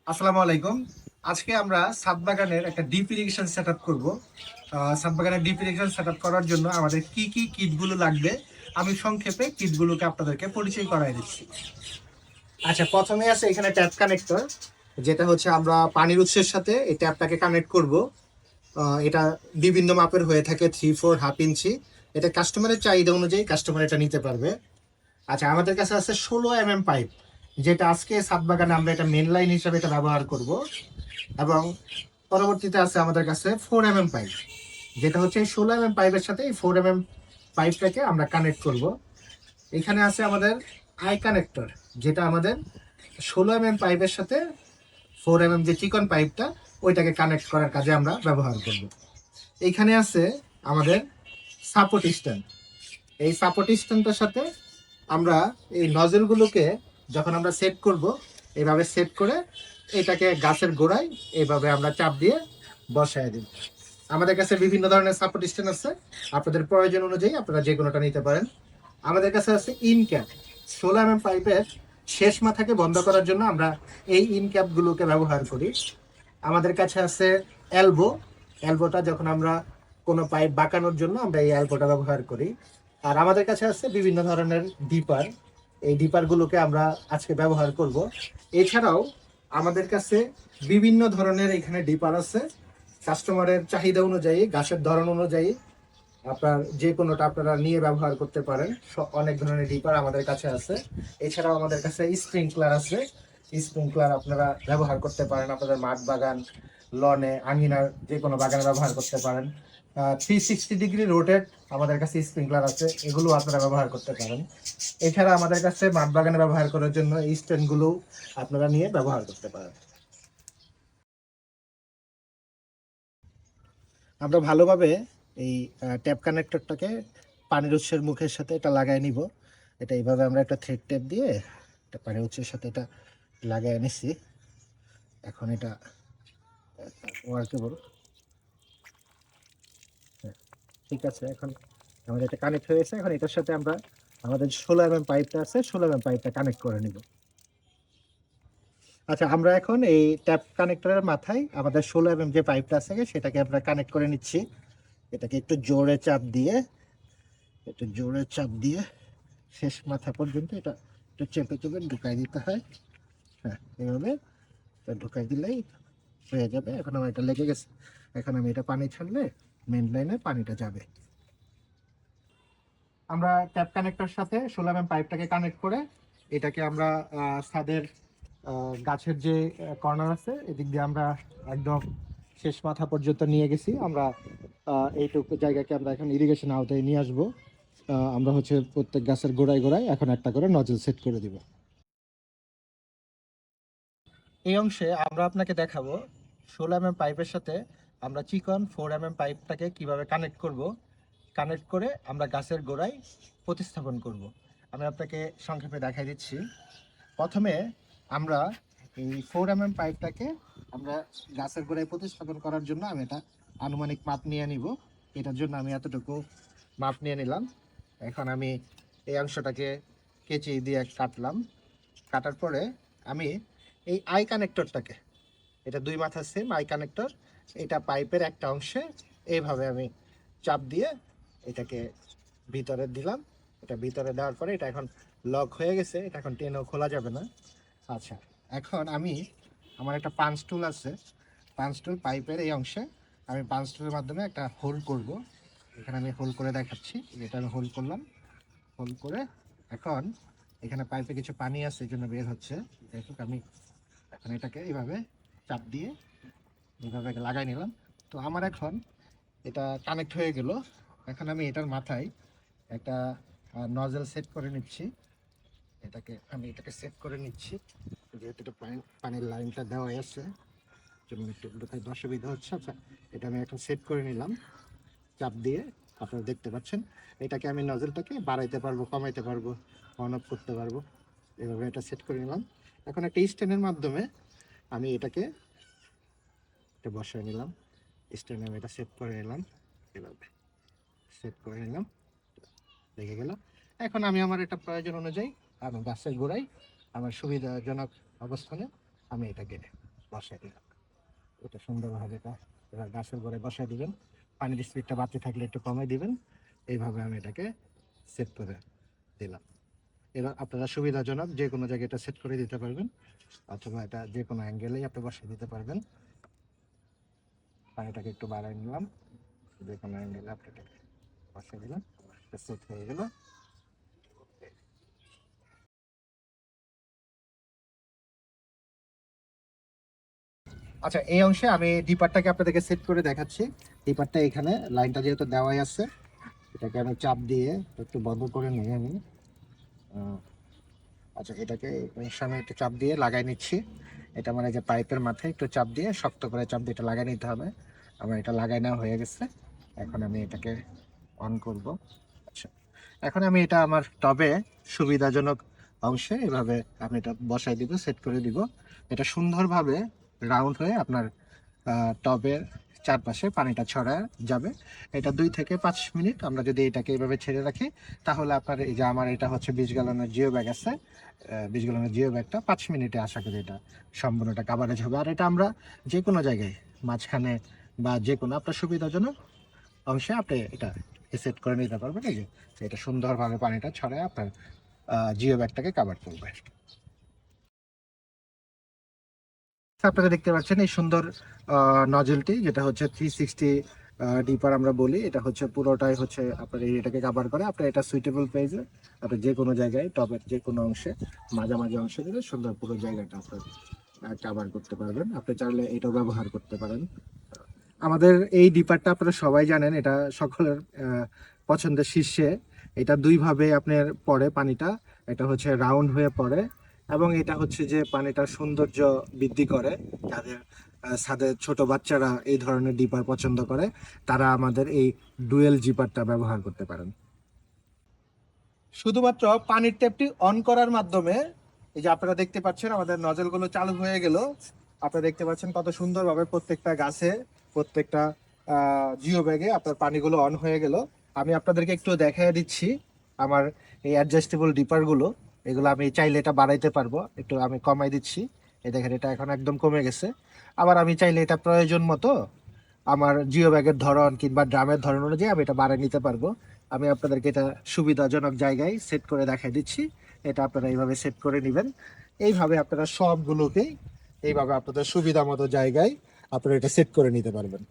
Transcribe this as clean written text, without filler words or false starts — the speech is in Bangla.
আসসালামু আলাইকুম। আজকে আমরা ছাদ বাগানের একটা ডিপ ইরিগেশন সেট আপ করবো। ছাদ বাগানের ডিপ ইরিগেশন সেট আপ করার জন্য আমাদের কি কি কিটগুলো লাগবে আমি সংক্ষেপে কিটগুলোকে আপনাদেরকে পরিচয় করাই দিচ্ছি। আচ্ছা, প্রথমে আছে এখানে ট্যাপ কানেক্টর, যেটা হচ্ছে আমরা পানির উৎসের সাথে এই ট্যাপটাকে কানেক্ট করব। এটা বিভিন্ন মাপের হয়ে থাকে, 3, 4, হাফ ইঞ্চি। এটা কাস্টমারের চাহিদা অনুযায়ী কাস্টমার এটা নিতে পারবে। আচ্ছা, আমাদের কাছে আছে 16 পাইপ, যেটা আজকে ছাদ বাগানে আমরা এটা মেন লাইন হিসাবে এটা ব্যবহার করব। এবং পরবর্তীতে আছে আমাদের কাছে 4 পাইপ, যেটা হচ্ছে 16 পাইপের সাথে এই 4 পাইপটাকে আমরা কানেক্ট করব। এখানে আছে আমাদের আই কানেক্টর, যেটা আমাদের 16 পাইপের সাথে 4 যে চিকন পাইপটা ওইটাকে কানেক্ট করার কাজে আমরা ব্যবহার করব। এইখানে আছে আমাদের সাপোর্ট স্ট্যান্ড। এই সাপোর্ট স্ট্যান্ডটার সাথে আমরা এই নজলগুলোকে যখন আমরা সেট করব, এইভাবে সেট করে এটাকে গাছের গোড়ায় এইভাবে আমরা চাপ দিয়ে বসায় দিই। আমাদের কাছে বিভিন্ন ধরনের সাপোর্ট স্ট্যান্ড আছে, আপনাদের প্রয়োজন অনুযায়ী আপনারা যে কোনোটা নিতে পারেন। আমাদের কাছে আছে ইন ক্যাপ। 16 পাইপের শেষ মাথাকে বন্ধ করার জন্য আমরা এই ইন ক্যাপগুলোকে ব্যবহার করি। আমাদের কাছে আছে এলবো। এলবোটা যখন আমরা কোনো পাইপ বাঁকানোর জন্য আমরা এই এলবোটা ব্যবহার করি। আর আমাদের কাছে আছে বিভিন্ন ধরনের ডিপার। এই ডিপারগুলোকে আমরা আজকে ব্যবহার করব। এছাড়াও আমাদের কাছে বিভিন্ন ধরনের এখানে ডিপার আছে, কাস্টমারের চাহিদা অনুযায়ী, গাছের ধরন অনুযায়ী আপনার যে কোনোটা আপনারা নিয়ে ব্যবহার করতে পারেন। অনেক ধরনের ডিপার আমাদের কাছে আছে। এছাড়াও আমাদের কাছে স্প্রিংকলার আছে। স্প্রিংকলার আপনারা ব্যবহার করতে পারেন আপনাদের মাঠ বাগান, লনে, আঙিনার যে কোনো বাগানে ব্যবহার করতে পারেন। 360 ডিগ্রি রোটেট আমাদের কাছে স্প্রিংকলার আছে, এগুলো আপনারা ব্যবহার করতে পারেন। এছাড়া আমাদের কাছে মাঠ বাগানে ব্যবহার করার জন্য এই স্ট্যান্ডগুলো আপনারা নিয়ে ব্যবহার করতে পারেন। আমরা ভালোভাবে এই ট্যাপ কানেক্টরটাকে পানির উৎসের মুখের সাথে এটা লাগাই নিব। এটা এইভাবে আমরা একটা থ্রেড টেপ দিয়ে এটা পানির উৎসের সাথে এটা লাগাই নিছি। এখন এটা ওয়ার্কেবল, ঠিক আছে। এখন আমাদের এটা কানেক্ট হয়েছে। এখন এটার সাথে আমরা আমাদের 16 পাইপটা আছে, 16 পাইপটা কানেক্ট করে নিব। আচ্ছা, আমরা এখন এই ট্যাপ কানেক্টরের মাথায় আমাদের 16 যে পাইপটা আছে সেটাকে আমরা কানেক্ট করে নিচ্ছি। এটাকে একটু জোরে চাপ দিয়ে শেষ মাথা পর্যন্ত এটা একটু চেপে চেপে ঢুকাই দিতে হয়। হ্যাঁ, এভাবে ঢুকাই দিলেই হয়ে যাবে। এখন আমার এটা লেগে গেছে। এখন আমি এটা পানি ছাড়লে মেন লাইনে পানিটা যাবে। আমরা ট্যাপ কানেক্টর সাথে 16 পাইপটাকে কানেক্ট করে এটাকে আমরা ছাদের গাছের যে কর্নার আছে এদিক দিয়ে আমরা একদম শেষ মাথা পর্যন্ত নিয়ে গেছি। আমরা এইটুকু জায়গাকে আমরা এখন ইরিগেশন আওতায় নিয়ে আসবো। আমরা হচ্ছে প্রত্যেক গাছের গোড়ায় গোড়ায় এখন একটা করে নজল সেট করে দিব। এই অংশে আমরা আপনাকে দেখাবো 16 পাইপের সাথে আমরা চিকন 4 পাইপটাকে কিভাবে কানেক্ট করব। কানেক্ট করে আমরা গাছের গোড়ায় প্রতিস্থাপন করব। আমি আপনাকে সংক্ষেপে দেখাই দিচ্ছি। প্রথমে আমরা এই 4 পাইপটাকে আমরা গাছের গোড়ায় প্রতিস্থাপন করার জন্য আমি এটা আনুমানিক মাপ নিয়ে নিব। এটার জন্য আমি এতটুকু মাপ নিয়ে নিলাম। এখন আমি এই অংশটাকে কেচি দিয়ে কাটলাম। কাটার পরে আমি এই আই কানেক্টরটাকে, এটা 2 মাথা সেম আই কানেক্টর, এটা পাইপের একটা অংশে এইভাবে আমি চাপ দিয়ে এটাকে ভিতরে দিলাম। এটা ভিতরে দেওয়ার পরে এটা এখন লক হয়ে গেছে, এটা এখন টেনেও খোলা যাবে না। আচ্ছা, এখন আমি আমার একটা পাঞ্চ টুল আছে, পাঞ্চ টুল পাইপের এই অংশে আমি পাঞ্চ টুলের মাধ্যমে একটা হোল করব। এখানে আমি হোল করে দেখাচ্ছি। এটা আমি হোল করলাম। হোল করে এখন এখানে পাইপে কিছু পানি আছে এই জন্য বের হচ্ছে। দেখুন, আমি এখন এটাকে এইভাবে চাপ দিয়ে এইভাবে লাগাই নিলাম। তো আমার এখন এটা কানেক্ট হয়ে গেল। এখন আমি এটার মাথায় একটা নজেল সেট করে নিচ্ছি। এটাকে সেট করে নিচ্ছি, যেহেতু এটা পানির লাইনটা দেওয়া আছে জন্য একটু বোধহয় অসুবিধা হচ্ছে। আচ্ছা, এটা আমি এখন সেট করে নিলাম চাপ দিয়ে। আপনারা দেখতে পাচ্ছেন এটাকে আমি নজলটাকে বাড়াইতে পারবো, কমাইতে পারবো, অন অফ করতে পারবো। এভাবে এটা সেট করে নিলাম। এখন একটা স্ট্যান্ডের মাধ্যমে আমি এটাকে বসায় নিলাম। স্ট্যান্ডে আমি এটা সেট করে নিলাম, এভাবে সেট করে নিলাম, লেগে গেল। এখন আমি আমার এটা প্রয়োজন অনুযায়ী আমি গাছের গোড়ায় আমার সুবিধাজনক অবস্থানে আমি এটাকে বসাই দিলাম। এটা সুন্দরভাবে এটা এবার গাছের গোড়ায় বসাই দিবেন। পানির স্পিডটা বাড়তে থাকলে একটু কমাই দিবেন। এইভাবে আমি এটাকে সেট করে দিলাম। এবার আপনারা সুবিধাজনক যে কোনো জায়গায় এটা সেট করে দিতে পারবেন, অথবা এটা যে কোনো অ্যাঙ্গেলেই আপনি বসিয়ে দিতে পারবেন। পানিটাকে একটু বাড়াই নিলাম, যে কোনো অ্যাঙ্গেলে আপনি এটাকে বসিয়ে দিলাম, সেট হয়ে গেল। আচ্ছা, এই অংশে আমি ডিপারটাকে আপনাদেরকে সেট করে দেখাচ্ছি। ডিপারটা এখানে লাইনটা যেহেতু দেওয়াই আছে, এটাকে আমি চাপ দিয়ে একটু বন্ধ করে নিই আমি। আচ্ছা, এটাকে এর সামনে একটু চাপ দিয়ে লাগাই নিচ্ছি। এটা মানে যে পাইপের মাথায় একটু চাপ দিয়ে, শক্ত করে চাপ দিয়ে এটা লাগাই নিতে হবে। আমার এটা লাগাই নেওয়া হয়ে গেছে। এখন আমি এটাকে অন করব। আচ্ছা, এখন আমি এটা আমার টবে সুবিধাজনক অংশে এভাবে আমি এটা বসাই দিব, সেট করে দিব। এটা সুন্দরভাবে রাউন্ড হয়ে আপনার টবের চারপাশে পানিটা ছড়া যাবে। এটা 2 থেকে 5 মিনিট আমরা যদি এটাকে এইভাবে ছেড়ে রাখি, তাহলে আপনার এই যে আমার এটা হচ্ছে 20 গ্যালনের জিও ব্যাগ আছে, 20 গ্যালনের জিও ব্যাগটা 5 মিনিটে আশা করি এটা সম্পূর্ণটা কাভারেজ হবে। আর এটা আমরা যে কোনো জায়গায় মাঝখানে বা যে কোনো আপনার সুবিধাজনক অংশে আপনি এটা সেট করে নিতে পারবেন। এই যে এটা সুন্দরভাবে পানিটা ছড়ায় আপনার জিও ব্যাগটাকে কাভার করবে। আপনারা দেখতে পাচ্ছেন এই সুন্দর নজলটি, যেটা হচ্ছে 360 ডিপার আমরা বলি। এটা হচ্ছে পুরোটাই হচ্ছে আপনার এটাকে কাভার করে। আপনার এটা সুইটেবল পেজে আপনি যে কোনো জায়গায় টবের যে কোনো অংশে মাঝামাঝি অংশে দিলে সুন্দর পুরো জায়গাটা আপনার কাভার করতে পারবেন। আপনি চাইলে এটাও ব্যবহার করতে পারেন। আমাদের এই ডিপারটা আপনারা সবাই জানেন, এটা সকলের পছন্দের শীর্ষে। এটা দুইভাবে আপনার পড়ে পানিটা, এটা হচ্ছে রাউন্ড হয়ে পড়ে, এবং এটা হচ্ছে যে পানিটার সৌন্দর্য বৃদ্ধি করে। যাদের ছাদে ছোট বাচ্চারা এই ধরনের ডিপার পছন্দ করে, তারা আমাদের এই ডুয়েল জিপারটা ব্যবহার করতে পারেন। শুধুমাত্র পানির ট্যাপটি অন করার মাধ্যমে এই যে আপনারা দেখতে পাচ্ছেন আমাদের নজলগুলো চালু হয়ে গেল। আপনারা দেখতে পাচ্ছেন কত সুন্দরভাবে প্রত্যেকটা গাছে, প্রত্যেকটা জিও ব্যাগে আপনার পানিগুলো অন হয়ে গেল। আমি আপনাদেরকে একটু দেখাই দিচ্ছি আমার এই অ্যাডজাস্টেবল ডিপারগুলো। এগুলো আমি চাইলে এটা বাড়াইতে পারবো, একটু আমি কমাই দিচ্ছি। এই দেখেন এটা এখন একদম কমে গেছে। আবার আমি চাইলে এটা প্রয়োজন মতো আমার জিও ব্যাগের ধরন কিংবা ড্রামের ধরন অনুযায়ী আমি এটা বাড়িয়ে নিতে পারবো। আমি আপনাদেরকে এটা সুবিধাজনক জায়গায় সেট করে দেখাই দিচ্ছি। এটা আপনারা এইভাবে সেট করে নেবেন। এইভাবে আপনারা সবগুলোকেই এইভাবে আপনাদের সুবিধা মতো জায়গায় আপনারা এটা সেট করে নিতে পারবেন।